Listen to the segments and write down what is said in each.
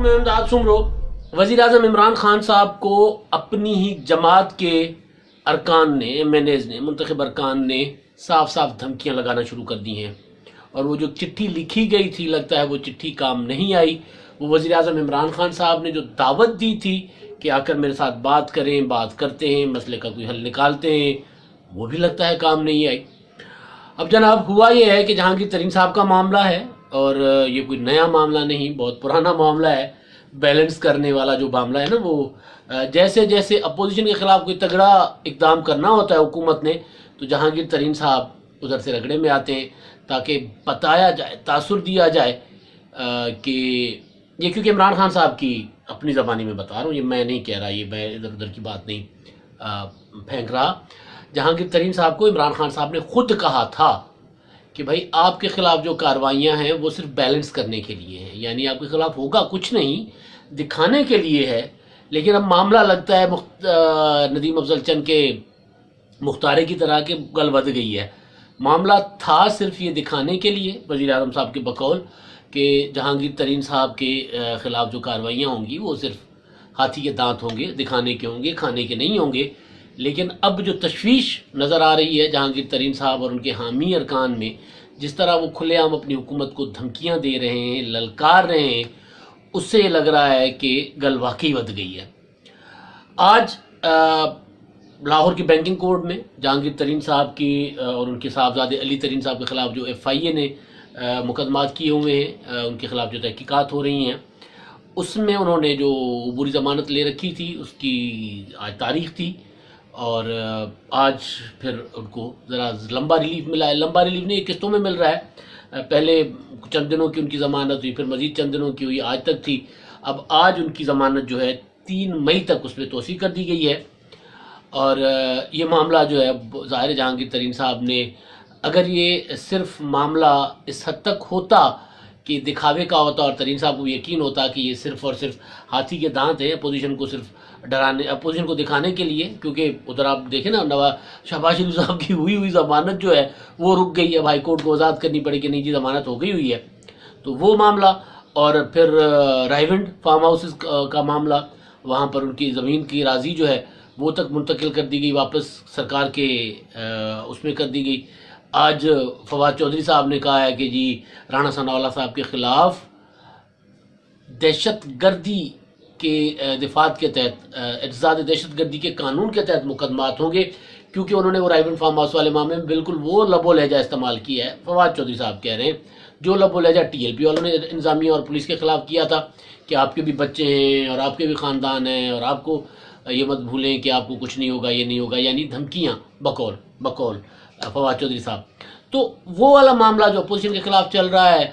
میں امداد سمرو وزیر اعظم عمران خان صاحب کو اپنی ہی جماعت کے ارکان نے ایم این ایز نے منتخب ارکان نے صاف صاف دھمکیاں لگانا شروع کر دی ہیں، اور وہ جو چٹھی لکھی گئی تھی لگتا ہے وہ چٹھی کام نہیں آئی۔ وہ وزیر اعظم عمران خان صاحب نے جو دعوت دی تھی کہ آ کر میرے ساتھ بات کریں، بات کرتے ہیں، مسئلے کا کوئی حل نکالتے ہیں، وہ بھی لگتا ہے کام نہیں آئی۔ اب جناب ہوا یہ ہے کہ جہانگیر ترین صاحب کا معاملہ ہے، اور یہ کوئی نیا معاملہ نہیں، بہت پرانا معاملہ ہے۔ بیلنس کرنے والا جو معاملہ ہے نا، وہ جیسے جیسے اپوزیشن کے خلاف کوئی تگڑا اقدام کرنا ہوتا ہے حکومت نے، تو جہانگیر ترین صاحب ادھر سے رگڑے میں آتے ہیں تاکہ بتایا جائے، تاثر دیا جائے کہ یہ، کیونکہ عمران خان صاحب کی اپنی زبانی میں بتا رہا ہوں، یہ میں نہیں کہہ رہا، یہ میں ادھر ادھر کی بات نہیں پھینک رہا۔ جہانگیر ترین صاحب کو عمران خان صاحب نے خود کہا تھا کہ بھائی آپ کے خلاف جو کاروائیاں ہیں وہ صرف بیلنس کرنے کے لیے ہیں، یعنی آپ کے خلاف ہوگا کچھ نہیں، دکھانے کے لیے ہے، لیکن اب معاملہ لگتا ہے ندیم افضل چند کے مختارے کی طرح کہ گل ود گئی ہے۔ معاملہ تھا صرف یہ دکھانے کے لیے، وزیر اعظم صاحب کے بقول، کہ جہانگیر ترین صاحب کے خلاف جو کاروائیاں ہوں گی وہ صرف ہاتھی کے دانت ہوں گے، دکھانے کے ہوں گے، کھانے کے نہیں ہوں گے۔ لیکن اب جو تشویش نظر آ رہی ہے جہانگیر ترین صاحب اور ان کے حامی ارکان میں، جس طرح وہ کھلے عام اپنی حکومت کو دھمکیاں دے رہے ہیں، للکار رہے ہیں، اس سے یہ لگ رہا ہے کہ گل واقعی ود گئی ہے۔ آج لاہور کی بینکنگ کورٹ میں جہانگیر ترین صاحب کی اور ان کے صاحبزادے علی ترین صاحب کے خلاف جو ایف آئی اے نے مقدمات کیے ہوئے ہیں، ان کے خلاف جو تحقیقات ہو رہی ہیں، اس میں انہوں نے جو عبوری ضمانت لے رکھی تھی، اس کی آج تاریخ تھی، اور آج پھر ان کو ذرا لمبا ریلیف ملا ہے۔ لمبا ریلیف نہیں، قسطوں میں مل رہا ہے، پہلے چند دنوں کی ان کی ضمانت ہوئی، پھر مزید چند دنوں کی ہوئی، آج تک تھی۔ اب آج ان کی ضمانت جو ہے 3 مئی تک اس پہ توسیع کر دی گئی ہے، اور یہ معاملہ جو ہے ظاہر جہانگیر ترین صاحب نے، اگر یہ صرف معاملہ اس حد تک ہوتا کہ دکھاوے کا ہوتا اور ترین صاحب کو یقین ہوتا کہ یہ صرف اور صرف ہاتھی کے دانت ہیں، اپوزیشن کو صرف ڈرانے، اپوزیشن کو دکھانے کے لیے، کیونکہ ادھر آپ دیکھیں نا شہباز شریف صاحب کی ہوئی ضمانت جو ہے وہ رک گئی ہے، ہائی کورٹ کو آزاد کرنی پڑے کہ نہیں جی ضمانت ہو گئی ہوئی ہے، تو وہ معاملہ، اور پھر رائیونڈ فارم ہاؤسز کا معاملہ، وہاں پر ان کی زمین کی راضی جو ہے وہ تک منتقل کر دی گئی، واپس سرکار کے اس میں کر دی گئی۔ آج فواد چودھری صاحب نے کہا ہے کہ جی رانا ثناء اللہ صاحب کے خلاف دہشت گردی کے دفعات کے تحت، اجزاد دہشت گردی کے قانون کے تحت مقدمات ہوں گے، کیونکہ انہوں نے وہ رائیونڈ فارم ہاؤس والے معاملے میں بالکل وہ لب و لہجہ استعمال کیا ہے۔ فواد چودھری صاحب کہہ رہے ہیں جو لب و لہجہ ٹی ایل پی والوں نے انتظامیہ اور پولیس کے خلاف کیا تھا کہ آپ کے بھی بچے ہیں اور آپ کے بھی خاندان ہیں، اور آپ کو یہ مت بھولیں کہ آپ کو کچھ نہیں ہوگا، یہ نہیں ہوگا، یعنی دھمکیاں بقول فواد چودھری صاحب۔ تو وہ والا معاملہ جو اپوزیشن کے خلاف چل رہا ہے،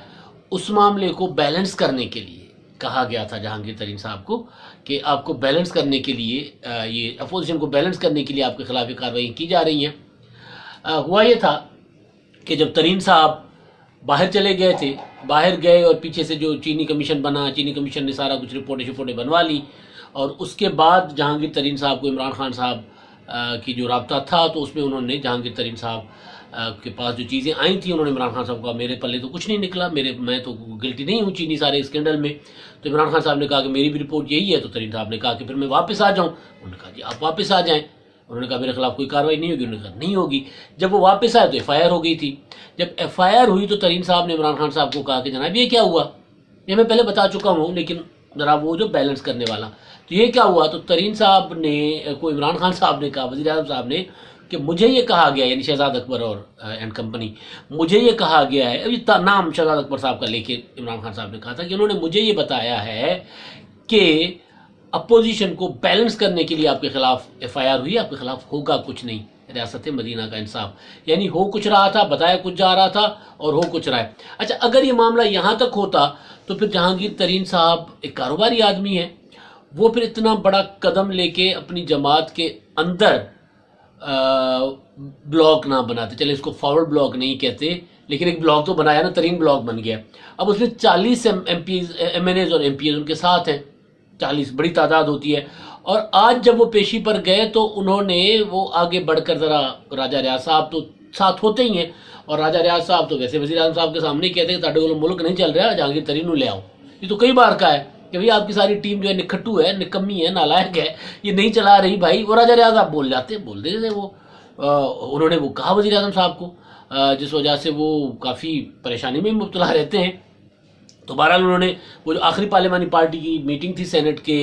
اس معاملے کو بیلنس کرنے کے لیے کہا گیا تھا جہانگیر ترین صاحب کو کہ آپ کو بیلنس کرنے کے لیے، یہ اپوزیشن کو بیلنس کرنے کے لیے آپ کے خلاف یہ کارروائی کی جا رہی ہیں۔ ہوا یہ تھا کہ جب ترین صاحب باہر چلے گئے تھے، باہر گئے اور پیچھے سے جو چینی کمیشن بنا، چینی کمیشن نے سارا کچھ رپورٹیں بنوا لی، اور اس کے بعد جہانگیر ترین صاحب کو عمران خان صاحب کی جو رابطہ تھا، تو اس میں انہوں نے جہانگیر ترین صاحب کے پاس جو چیزیں آئی تھیں، انہوں نے عمران خان صاحب کو کہا میرے پلے تو کچھ نہیں نکلا، میں تو گلٹی نہیں ہوں چینی سارے اسکینڈل میں۔ تو عمران خان صاحب نے کہا کہ میری بھی رپورٹ یہی ہے، تو ترین صاحب نے کہا کہ پھر میں واپس آ جاؤں۔ انہوں نے کہا جی آپ واپس آ جائیں۔ انہوں نے کہا میرے خلاف کوئی کارروائی نہیں ہوگی، انہوں نے کہا نہیں ہوگی۔ جب وہ واپس آئے تو ایف آئی آر ہو گئی تھی۔ جب ایف آئی آر ہوئی تو ترین صاحب نے عمران خان صاحب کو کہا کہ جناب یہ کیا ہوا، یہ میں پہلے بتا چکا ہوں، لیکن ذرا وہ جو بیلنس کرنے والا، تو یہ کیا ہوا؟ تو ترین صاحب نے کو عمران خان صاحب نے کہا، وزیر اعظم صاحب نے، کہ مجھے یہ کہا گیا، یعنی شہزاد اکبر اور اینڈ کمپنی، مجھے یہ کہا گیا ہے، ابھی نام شہزاد اکبر صاحب کا لے کے عمران خان صاحب نے کہا تھا کہ انہوں نے مجھے یہ بتایا ہے کہ اپوزیشن کو بیلنس کرنے کے لیے آپ کے خلاف ایف آئی آر ہوئی، آپ کے خلاف ہوگا کچھ نہیں، ریاست مدینہ کا انصاف، یعنی ہو کچھ رہا تھا، بتایا کچھ جا رہا تھا، اور ہو کچھ رہا ہے۔ اچھا اگر یہ معاملہ یہاں تک ہوتا تو پھر جہانگیر ترین صاحب ایک کاروباری آدمی ہے، وہ پھر اتنا بڑا قدم لے کے اپنی جماعت کے اندر بلاک نہ بناتے، چلے اس کو فارورڈ بلاک نہیں کہتے، لیکن ایک بلاک تو بنایا نا، ترین بلاک بن گیا۔ اب اس میں 40 ایم این ایز اور ایم پی ایز ان کے ساتھ ہیں، 40 بڑی تعداد ہوتی ہے، اور آج جب وہ پیشی پر گئے تو انہوں نے وہ آگے بڑھ کر ذرا، راجہ ریاض صاحب تو ساتھ ہوتے ہی ہیں، اور راجہ ریاض صاحب تو ویسے وزیر اعظم صاحب کے سامنے ہی کہتے ہیں کہ تاڑے کو ملک نہیں چل رہا، جہانگیر ترین نو لے آؤ، یہ تو کئی بار کا ہے، کہ بھئی آپ کی ساری ٹیم جو ہے نکھٹو ہے، نکمی ہے، نالائق ہے، یہ نہیں چلا رہی بھائی. وہ راجہ ریاض آپ بول دیتے تھے. وہ انہوں نے وہ کہا وزیر اعظم صاحب کو، جس وجہ سے وہ کافی پریشانی میں مبتلا رہتے ہیں. تو بہرحال انہوں نے وہ جو آخری پارلیمانی پارٹی کی میٹنگ تھی سینٹ کے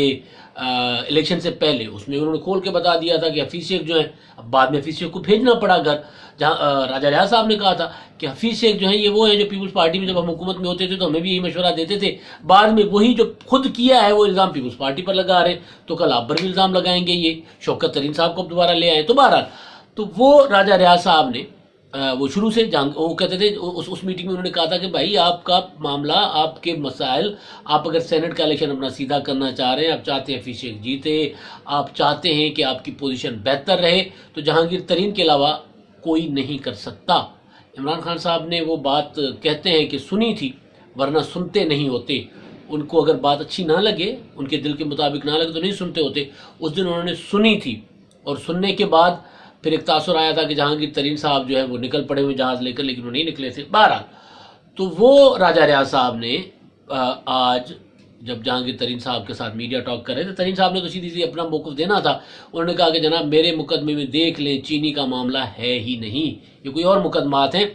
الیکشن سے پہلے، اس میں انہوں نے کھول کے بتا دیا تھا کہ حفیظ شیخ جو ہیں، اب بعد میں حفیظ شیخ کو بھیجنا پڑا گھر، جہاں راجہ ریاض صاحب نے کہا تھا کہ حفیظ شیخ جو ہیں یہ وہ ہیں جو پیپلز پارٹی میں جب ہم حکومت میں ہوتے تھے تو ہمیں بھی یہی مشورہ دیتے تھے، بعد میں وہی جو خود کیا ہے وہ الزام پیپلز پارٹی پر لگا رہے ہیں، تو کل آپ پر بھی الزام لگائیں گے. یہ شوکت ترین صاحب کو اب دوبارہ لے آئے. تو بہرحال تو وہ راجہ ریاض صاحب نے وہ شروع سے وہ کہتے تھے، اس میٹنگ میں انہوں نے کہا تھا کہ بھائی آپ کا معاملہ، آپ کے مسائل، آپ اگر سینٹ کا الیکشن اپنا سیدھا کرنا چاہ رہے ہیں، آپ چاہتے ہیں حفیظ شیخ جیتے، آپ چاہتے ہیں کہ آپ کی پوزیشن بہتر رہے، تو جہانگیر ترین کے علاوہ کوئی نہیں کر سکتا. عمران خان صاحب نے وہ بات کہتے ہیں کہ سنی تھی، ورنہ سنتے نہیں ہوتے. ان کو اگر بات اچھی نہ لگے، ان کے دل کے مطابق نہ لگے تو نہیں سنتے ہوتے. اس دن انہوں نے سنی تھی، اور سننے کے بعد پھر ایک تاثر آیا تھا کہ جہانگیر ترین صاحب جو ہے وہ نکل پڑے ہوئے جہاز لے کر، لیکن وہ نہیں نکلے تھے. بہرحال تو وہ راجہ ریاض صاحب نے آج جب جہانگیر ترین صاحب کے ساتھ میڈیا ٹاک کر رہے تھے، ترین صاحب نے تو سیدھی سی اپنا موقف دینا تھا. انہوں نے کہا کہ جناب میرے مقدمے میں دیکھ لیں، چینی کا معاملہ ہے ہی نہیں، یہ کوئی اور مقدمات ہیں،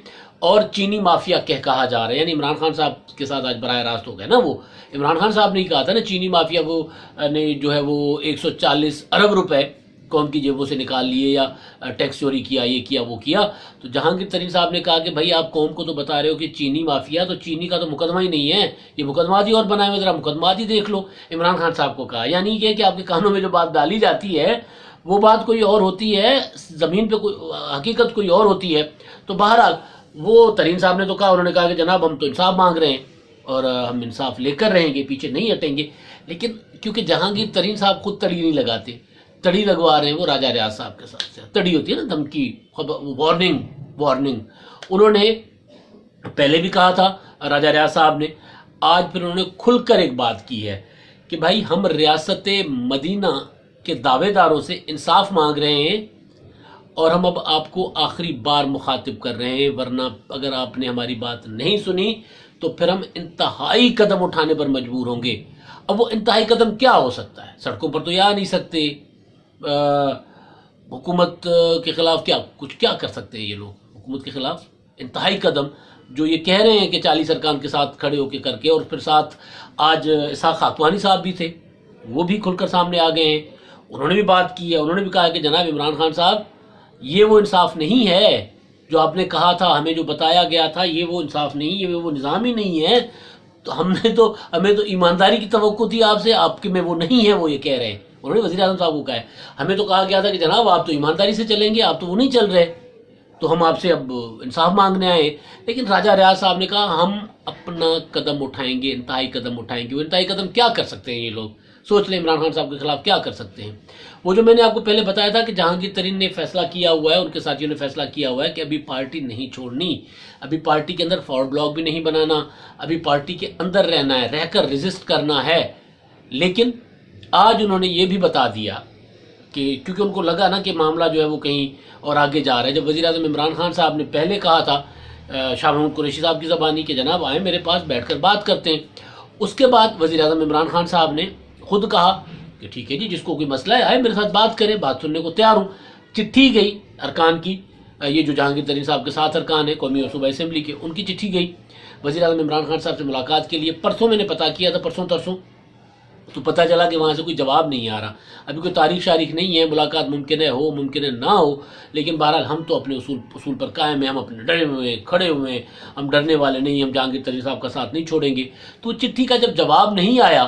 اور چینی مافیا کہا جا رہا ہے. یعنی عمران خان صاحب کے ساتھ آج براہ راست ہو گیا نا. وہ عمران خان صاحب نے ہی کہا تھا نا چینی مافیا وہ نے جو ہے وہ 140 ارب روپے قوم کی جیبوں سے نکال لیے، یا ٹیکس چوری کیا، یہ کیا وہ کیا. تو جہانگیر ترین صاحب نے کہا کہ بھائی آپ قوم کو تو بتا رہے ہو کہ چینی مافیا، تو چینی کا تو مقدمہ ہی نہیں ہے، یہ مقدمات ہی اور بنائے ہوئے، ذرا مقدمات ہی دیکھ لو. عمران خان صاحب کو کہا، یعنی یہ کہ آپ کے کانوں میں جو بات ڈالی جاتی ہے وہ بات کوئی اور ہوتی ہے، زمین پہ کوئی حقیقت کوئی اور ہوتی ہے. تو بہرحال وہ ترین صاحب نے تو کہا، انہوں نے کہا کہ جناب ہم تو انصاف مانگ رہے ہیں اور ہم انصاف لے کر رہیں گے، پیچھے نہیں ہٹیں گے. لیکن کیونکہ جہانگیر ترین صاحب خود تڑی نہیں لگاتے، تڑی لگوا رہے ہیں وہ راجہ ریاض صاحب کے ساتھ سے. تڑی ہوتی ہے نا دھمکی، وارننگ. انہوں نے پہلے بھی کہا تھا راجہ ریاض صاحب نے، آج پھر انہوں نے کھل کر ایک بات کی ہے کہ بھائی ہم ریاست مدینہ کے دعوے داروں سے انصاف مانگ رہے ہیں، اور ہم اب آپ کو آخری بار مخاطب کر رہے ہیں، ورنہ اگر آپ نے ہماری بات نہیں سنی تو پھر ہم انتہائی قدم اٹھانے پر مجبور ہوں گے. اب وہ انتہائی قدم کیا ہو سکتا ہے؟ سڑکوں پر تو یہ آ نہیں سکتے، حکومت کے خلاف کیا کر سکتے ہیں یہ لوگ؟ حکومت کے خلاف انتہائی قدم جو یہ کہہ رہے ہیں کہ 40 ارکان کے ساتھ کھڑے ہو کے کر کے، اور پھر ساتھ آج اسحاق خاکوانی صاحب بھی تھے، وہ بھی کھل کر سامنے آ گئے ہیں. انہوں نے بھی بات کی ہے، انہوں نے بھی کہا کہ جناب عمران خان صاحب یہ وہ انصاف نہیں ہے جو آپ نے کہا تھا، ہمیں جو بتایا گیا تھا یہ وہ انصاف نہیں، یہ وہ نظام ہی نہیں ہے. تو ہمیں تو ایمانداری کی توقع تھی آپ سے، آپ کے میں وہ نہیں ہے، وہ یہ کہہ رہے ہیں. انہوں نے وزیر اعظم صاحب کو کہا ہے، ہمیں تو کہا گیا تھا کہ جناب آپ تو ایمانداری سے چلیں گے، آپ تو وہ نہیں چل رہے، تو ہم آپ سے اب انصاف مانگنے آئے. لیکن راجہ ریاض صاحب نے کہا ہم اپنا قدم اٹھائیں گے، انتہائی قدم اٹھائیں گے. وہ انتہائی قدم کیا کر سکتے ہیں یہ لوگ؟ سوچ لیں عمران خان صاحب کے خلاف کیا کر سکتے ہیں. وہ جو میں نے آپ کو پہلے بتایا تھا کہ جہانگیر ترین نے فیصلہ کیا ہوا ہے، ان کے ساتھیوں نے فیصلہ کیا ہوا ہے کہ ابھی پارٹی نہیں چھوڑنی، ابھی پارٹی کے اندر فارورڈ بلاک بھی نہیں بنانا، ابھی پارٹی کے اندر رہنا ہے، رہ کر ریزسٹ کرنا ہے. لیکن آج انہوں نے یہ بھی بتا دیا کہ کیونکہ ان کو لگا نا کہ معاملہ جو ہے وہ کہیں اور آگے جا رہا ہے. جب وزیر اعظم عمران خان صاحب نے پہلے کہا تھا شاہ محمود قریشی صاحب کی زبانی کہ جناب آئیں میرے پاس بیٹھ کر بات کرتے ہیں، اس کے بعد وزیر اعظم عمران خان صاحب نے خود کہا کہ ٹھیک ہے جی، جس کو کوئی مسئلہ ہے آئے میرے ساتھ بات کرے، بات سننے کو تیار ہوں. چٹھی گئی ارکان کی، یہ جو جہانگیر ترین صاحب کے 7 ارکان ہیں قومی اور صوبائی اسمبلی کے، ان کی چٹھی گئی وزیر اعظم عمران خان صاحب سے ملاقات کے لیے. پرسوں میں نے پتہ کیا تھا، پرسوں ترسوں، تو پتہ چلا کہ وہاں سے کوئی جواب نہیں آ رہا. ابھی کوئی تاریخ شاریخ نہیں ہے، ملاقات ممکن ہے ہو، ممکن ہے نہ ہو، لیکن بہرحال ہم تو اپنے اصول پر قائم ہیں، ہم اپنے ڈرے ہوئے ہیں، کھڑے ہوئے ہیں، ہم ڈرنے والے نہیں، ہم جہانگیر ترین صاحب کا ساتھ نہیں چھوڑیں گے. تو چٹھی کا جب جواب نہیں آیا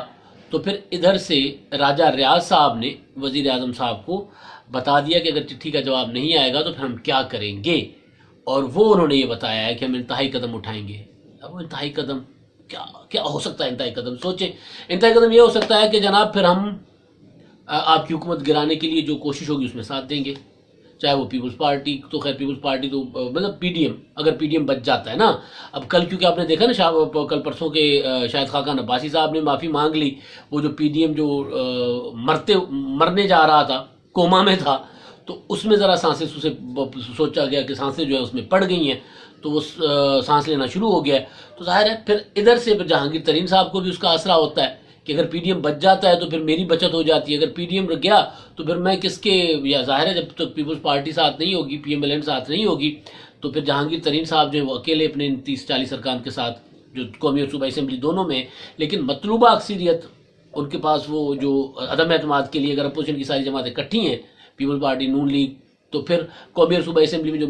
تو پھر ادھر سے راجہ ریاض صاحب نے وزیر اعظم صاحب کو بتا دیا کہ اگر چٹھی کا جواب نہیں آئے گا تو پھر ہم کیا کریں گے. اور وہ انہوں نے یہ بتایا ہے کہ ہم انتہائی قدم اٹھائیں گے. اب وہ انتہائی قدم کیا ہو سکتا ہے؟ انتہائی قدم سوچیں. انتہائی قدم یہ ہو سکتا ہے کہ جناب پھر ہم آپ کی حکومت گرانے کے لیے جو کوشش ہوگی اس میں ساتھ دیں گے، چاہے وہ پیپلز پارٹی، تو خیر پیپلز پارٹی تو مطلب پی ڈی ایم، اگر پی ڈی ایم بچ جاتا ہے نا. اب کل کیونکہ آپ نے دیکھا نا کل پرسوں کے شاید خاقان عباسی صاحب نے معافی مانگ لی. وہ جو پی ڈی ایم جو مرنے جا رہا تھا، کوما میں تھا، تو اس میں ذرا سانسیں سوچا گیا کہ سانسیں جو ہے اس میں پڑ گئی ہیں، تو وہ سانس لینا شروع ہو گیا ہے. تو ظاہر ہے پھر ادھر سے پھر جہانگیر ترین صاحب کو بھی اس کا آسرا ہوتا ہے کہ کہ اگر پی ڈی ایم بچ جاتا ہے تو پھر میری بچت ہو جاتی ہے، اگر پی ڈی ایم گیا تو پھر میں کس کے، یا ظاہر ہے جب تک پیپلز پارٹی ساتھ نہیں ہوگی، پی ایم ایل این ساتھ نہیں ہوگی، تو پھر جہانگیر ترین صاحب جو ہیں وہ اکیلے اپنے 30-40 ارکان کے ساتھ جو قومی اور صوبائی اسمبلی دونوں میں، لیکن مطلوبہ اکثریت ان کے پاس وہ جو عدم اعتماد کے لیے اگر اپوزیشن کی ساری جماعتیں اکٹھی ہیں، پیپل پارٹی، نون لیگ، تو پھر قومی اور صوبائی اسمبلی میں جو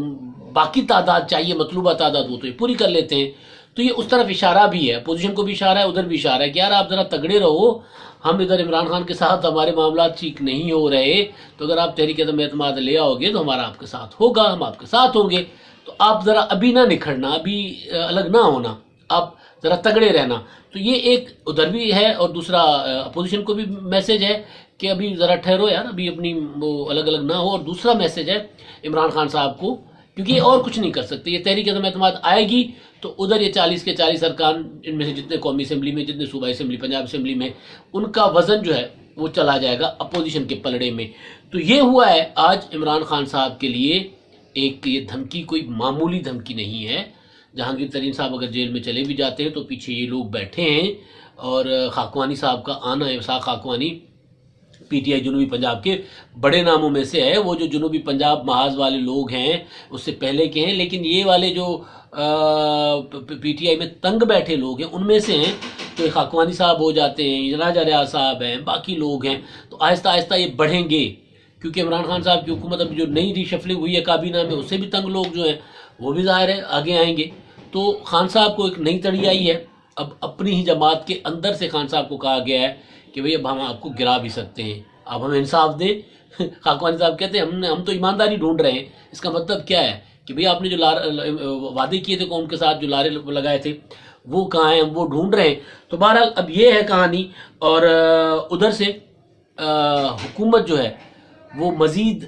باقی تعداد چاہیے، مطلوبہ تعداد، وہ تو یہ پوری کر لیتے ہیں۔ تو یہ اس طرف اشارہ بھی ہے، اپوزیشن کو بھی اشارہ ہے، ادھر بھی اشارہ ہے کہ یار آپ ذرا تگڑے رہو، ہم ادھر عمران خان کے ساتھ ہمارے معاملات ٹھیک نہیں ہو رہے، تو اگر آپ تحریک عدم اعتماد لے آؤ گے تو ہمارا آپ کے ساتھ ہوگا، ہم آپ کے ساتھ ہوں گے، تو آپ ذرا ابھی نہ نکھڑنا، ابھی الگ نہ ہونا، آپ ذرا تگڑے رہنا۔ تو یہ ایک ادھر بھی ہے، اور دوسرا اپوزیشن کو بھی میسج ہے کہ ابھی ذرا ٹھہرو یار، ابھی اپنی وہ الگ الگ نہ ہو، اور دوسرا میسج ہے عمران خان صاحب کو، کیونکہ یہ اور کچھ نہیں کر سکتے، یہ تحریک عدم اعتماد آئے گی تو ادھر یہ 40 کے 40 ارکان، ان میں سے جتنے قومی اسمبلی میں، جتنے صوبائی اسمبلی، پنجاب اسمبلی میں، ان کا وزن جو ہے وہ چلا جائے گا اپوزیشن کے پلڑے میں۔ تو یہ ہوا ہے آج عمران خان صاحب کے لیے ایک یہ دھمکی، کوئی معمولی دھمکی نہیں ہے۔ جہانگیر ترین صاحب اگر جیل میں چلے بھی جاتے ہیں تو پیچھے یہ لوگ بیٹھے ہیں، اور خاکوانی صاحب کا آنا ہے، اسحاق خاکوانی پی ٹی آئی جنوبی پنجاب کے بڑے ناموں میں سے ہے، وہ جو جنوبی پنجاب محاذ والے لوگ ہیں اس سے پہلے کے ہیں، لیکن یہ والے جو پی ٹی آئی میں تنگ بیٹھے لوگ ہیں ان میں سے ہیں، تو خاکوانی صاحب ہو جاتے ہیں، راجہ ریاض صاحب ہیں، باقی لوگ ہیں، تو آہستہ آہستہ یہ بڑھیں گے، کیونکہ عمران خان صاحب کی حکومت اب جو نئی ری شفلنگ ہوئی ہے کابینہ میں، اس سے بھی تنگ لوگ جو ہیں وہ بھی ظاہر ہے آگے آئیں گے۔ تو خان صاحب کو ایک نئی تڑی آئی ہے، اب اپنی ہی جماعت کے اندر سے خان صاحب کو کہا گیا ہے کہ بھئی اب ہم آپ کو گرا بھی سکتے ہیں، آپ ہمیں انصاف دیں۔ خاکوانی صاحب کہتے ہیں ہم تو ایمانداری ڈھونڈ رہے ہیں، اس کا مطلب کیا ہے کہ بھئی آپ نے جو وعدے کیے تھے قوم کے ساتھ، جو لارے لگائے تھے، وہ کہاں ہیں، ہم وہ ڈھونڈ رہے ہیں۔ تو بہرحال اب یہ ہے کہانی، اور ادھر سے حکومت جو ہے وہ مزید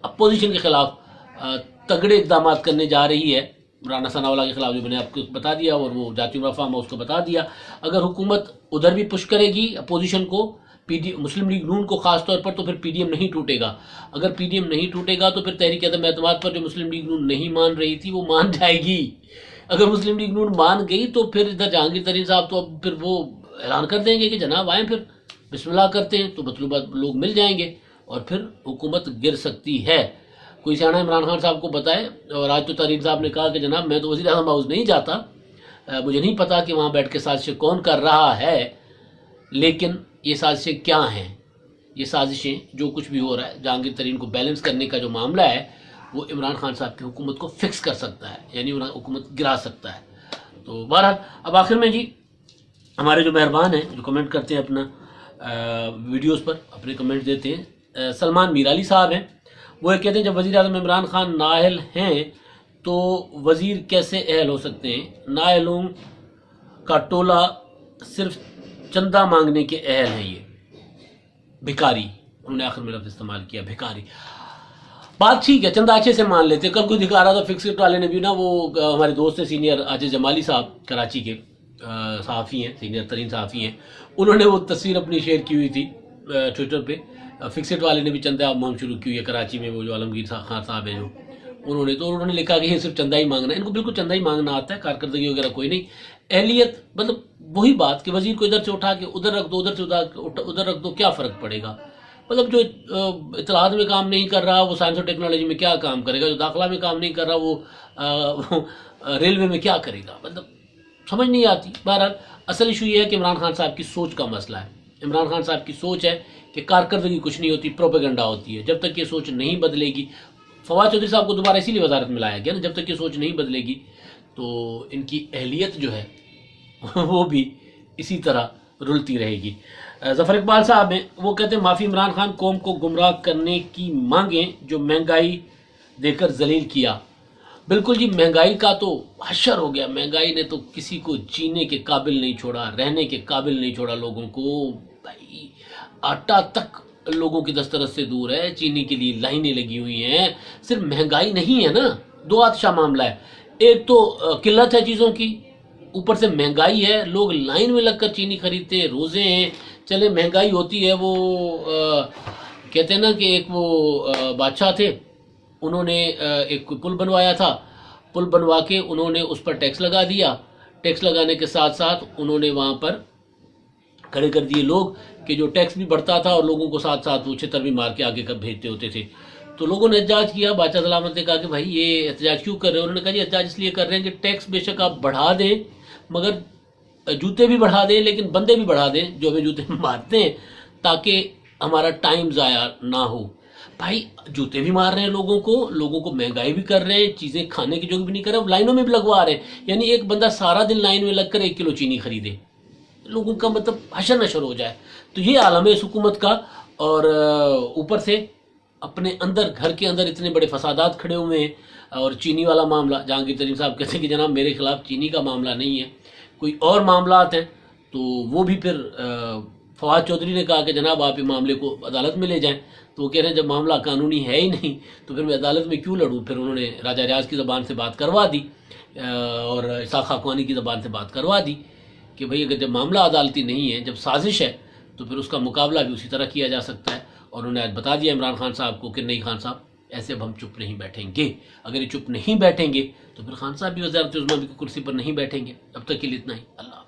اپوزیشن کے خلاف تگڑے اقدامات کرنے جا رہی ہے۔ رانا ثناء اللہ کے خلاف جو میں نے آپ کو بتا دیا، اور وہ جاتی عمرہ فارم ہاؤس کو بتا دیا، اگر حکومت ادھر بھی پش کرے گی اپوزیشن کو، مسلم لیگ نون کو خاص طور پر، تو پھر پی ڈی ایم نہیں ٹوٹے گا۔ اگر پی ڈی ایم نہیں ٹوٹے گا تو پھر تحریک عدم اعتماد پر جو مسلم لیگ نون نہیں مان رہی تھی وہ مان جائے گی۔ اگر مسلم لیگ نون مان گئی تو پھر ادھر جہانگیر ترین صاحب تو اب پھر وہ اعلان کر دیں گے کہ جناب آئیں، پھر بسم اللہ کرتے ہیں، تو مطلوبہ لوگ مل جائیں گے اور پھر حکومت گر سکتی ہے۔ کوئی سیاح عمران خان صاحب کو بتائے، اور آج تو ترین صاحب نے کہا کہ جناب میں تو وزیر اعظم ہاؤس نہیں جاتا، مجھے نہیں پتا کہ وہاں بیٹھ کے سازشیں کون کر رہا ہے، لیکن یہ سازشیں کیا ہیں، یہ سازشیں جو کچھ بھی ہو رہا ہے، جہانگیر ترین کو بیلنس کرنے کا جو معاملہ ہے وہ عمران خان صاحب کی حکومت کو فکس کر سکتا ہے، یعنی حکومت گرا سکتا ہے۔ تو بہرحال اب آخر میں جی ہمارے جو مہربان ہیں، جو کمنٹ کرتے ہیں اپنا ویڈیوز پر اپنے کمنٹ دیتے ہیں، سلمان میر علی صاحب ہیں، وہ کہتے ہیں جب وزیر اعظم عمران خان نااہل ہیں تو وزیر کیسے اہل ہو سکتے ہیں؟ نااہلوں کا ٹولہ صرف چندہ مانگنے کے اہل ہیں، یہ بھکاری، انہوں نے آخر میں لفظ استعمال کیا، بھکاری۔ بات ٹھیک ہے، چندہ اچھے سے مان لیتے، کل کوئی دکھا رہا تھا فکسٹ والے نے بھی نا، وہ ہمارے دوست ہیں سینئر عاجز جمالی صاحب، کراچی کے صحافی ہیں، سینئر ترین صحافی ہیں، انہوں نے وہ تصویر اپنی شیئر کی ہوئی تھی ٹویٹر پہ، فکسٹ والے نے بھی چندہ مہم شروع کی ہوئی ہے کراچی میں، وہ جو عالمگیر خان صاحب ہیں جو، انہوں نے لکھا کہ یہ صرف چندہ ہی مانگنا ہے، ان کو بالکل چندہ ہی مانگنا آتا ہے، کارکردگی وغیرہ کوئی نہیں، اہلیت مطلب وہی بات کہ وزیر کو ادھر سے اٹھا کے ادھر رکھ دو، ادھر سے ادھر رکھ دو، کیا فرق پڑے گا؟ مطلب جو اطلاعات میں کام نہیں کر رہا وہ سائنس اور ٹیکنالوجی میں کیا کام کرے گا، جو داخلہ میں کام نہیں کر رہا وہ ریلوے میں کیا کرے گا، مطلب سمجھ نہیں آتی۔ بہرحال اصل ایشو یہ ہے کہ عمران خان صاحب کی سوچ کا مسئلہ ہے، عمران خان صاحب کی سوچ ہے کہ کارکردگی کچھ نہیں ہوتی، پروپیگنڈا ہوتی ہے، جب تک یہ سوچ نہیں بدلے گی، فواد چودھری صاحب کو دوبارہ اسی لیے وزارت میں لایا گیا نا، جب تک یہ سوچ نہیں بدلے گی تو ان کی اہلیت جو ہے وہ بھی اسی طرح رلتی رہے گی۔ ظفر اقبال صاحب ہیں، وہ کہتے ہیں معافی عمران خان، قوم کو گمراہ کرنے کی مانگیں جو مہنگائی دے کر ذلیل کیا۔ بالکل جی، مہنگائی کا تو حشر ہو گیا، مہنگائی نے تو کسی کو جینے کے قابل نہیں چھوڑا، رہنے کے قابل نہیں چھوڑا لوگوں کو، بھائی آٹا تک لوگوں کی دسترس سے دور ہے، چینی کے لیے لائنیں لگی ہوئی ہیں۔ صرف مہنگائی نہیں ہے نا، دو آتشا معاملہ ہے، ایک تو قلت ہے چیزوں کی، اوپر سے مہنگائی ہے، لوگ لائن میں لگ کر چینی خریدتے ہیں، روزے ہیں، چلے مہنگائی ہوتی ہے۔ وہ کہتے ہیں نا کہ ایک وہ بادشاہ تھے، انہوں نے ایک پل بنوایا تھا، پل بنوا کے انہوں نے اس پر ٹیکس لگا دیا، ٹیکس لگانے کے ساتھ ساتھ انہوں نے وہاں پر کھڑے کر دیے لوگ کہ جو ٹیکس بھی بڑھتا تھا اور لوگوں کو ساتھ ساتھ وہ چھتر بھی مار کے آگے کب بھیجتے ہوتے تھے. تو لوگوں نے احتجاج کیا. بادشاہ سلامت نے کہا کہ بھائی یہ احتجاج کیوں کر رہے ہیں؟ انہوں نے کہا جی احتجاج اس لیے کر رہے ہیں کہ ٹیکس بے شک آپ بڑھا دیں مگر جوتے بھی بڑھا دیں لیکن بندے بھی بڑھا دیں جو ہمیں جوتے مارتے ہیں تاکہ ہمارا ٹائم ضائع نہ ہو. بھائی جوتے بھی مار رہے ہیں لوگوں کو مہنگائی بھی کر رہے ہیں, چیزیں کھانے کی جو بھی نہیں کر رہے, لائنوں میں بھی لگوا رہے ہیں. یعنی ایک بندہ سارا دن لائن میں لگ کر 1 کلو چینی خریدے, لوگوں کا مطلب حشر نشر ہو جائے. تو یہ عالم ہے اس حکومت کا. اور اوپر سے اپنے اندر گھر کے اندر اتنے بڑے فسادات کھڑے ہوئے ہیں. اور چینی والا معاملہ, جہانگیر ترین صاحب کہتے ہیں کہ جناب میرے خلاف چینی کا معاملہ نہیں ہے, کوئی اور معاملات ہیں. تو وہ بھی پھر فواد چودھری نے کہا کہ جناب آپ اس معاملے کو عدالت میں لے جائیں. تو وہ کہہ رہے ہیں جب معاملہ قانونی ہے ہی نہیں تو پھر میں عدالت میں کیوں لڑوں. پھر انہوں نے راجہ ریاض کی زبان سے بات کروا دی اور اسحاق خاقانی کی زبان سے بات کروا دی کہ بھئی اگر جب معاملہ عدالتی نہیں ہے, جب سازش ہے, تو پھر اس کا مقابلہ بھی اسی طرح کیا جا سکتا ہے. اور انہوں نے آج بتا دیا عمران خان صاحب کو کہ نہیں خان صاحب ایسے اب ہم چپ نہیں بیٹھیں گے. اگر یہ چپ نہیں بیٹھیں گے تو پھر خان صاحب بھی وزارت عظمیٰ کی کرسی پر نہیں بیٹھیں گے. اب تک کے لیے اتنا ہی. اللہ